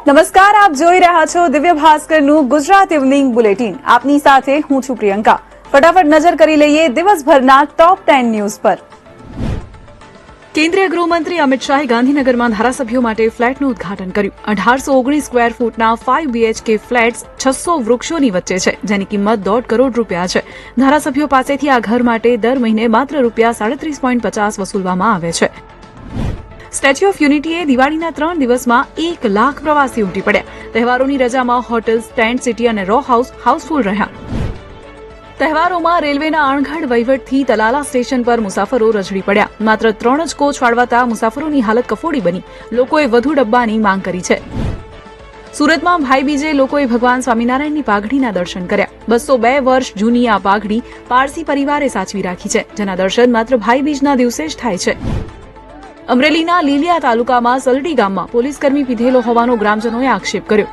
નમસ્કાર, આપ જોઈ રહ્યા છો દિવ્ય ભાસ્કરનું ગુજરાત ઇવનિંગ બુલેટિન. આપની સાથે હું છું પ્રિયંકા. ફટાફટ નજર કરી લઈએ દિવસભરના ટોપ 10 ન્યૂઝ પર. કેન્દ્રીય ગૃહમંત્રી અમિત શાહે ગાંધીનગરમાં ધારાસભ્યો માટે ફ્લેટનું ઉદઘાટન કર્યું. 1819 સ્ક્વેર ફૂટના 5 BHK ફ્લેટ્સ 600 વૃક્ષોની વચ્ચે છે, જેની કિંમત ₹1.5 કરોડ છે. ધારાસભ્યો પાસેથી આ ઘર માટે દર મહિને માત્ર ₹37.50 વસૂલવામાં આવે છે. સ્ટેચ્યુ ઓફ યુનિટીએ દિવાળીના 3 દિવસમાં 1 લાખ પ્રવાસી ઉમટી પડ્યા. તહેવારોની રજામાં હોટેલ્સ, ટેન્ટ સિટી અને રો હાઉસ હાઉસફુલ રહ્યા. તહેવારોમાં રેલવેના અણઘડ વહીવટથી તલાલા સ્ટેશન પર મુસાફરો રઝળી પડ્યા. માત્ર 3 જ કોચ ફાળવાતા મુસાફરોની હાલત કફોડી બની. લોકોએ વધુ ડબ્બાની માંગ કરી છે. સુરતમાં ભાઈબીજે લોકોએ ભગવાન સ્વામિનારાયણની પાઘડીના દર્શન કર્યા. 202 વર્ષ જૂની આ પાઘડી પારસી પરિવારે સાચવી રાખી છે, જેના દર્શન માત્ર ભાઈબીજના દિવસે જ થાય છે. અમરેલીના લીલિયા તાલુકામાં સલડી ગામમાં પોલીસકર્મી પીધેલો હોવાનો ગ્રામજનોએ આક્ષેપ કર્યો.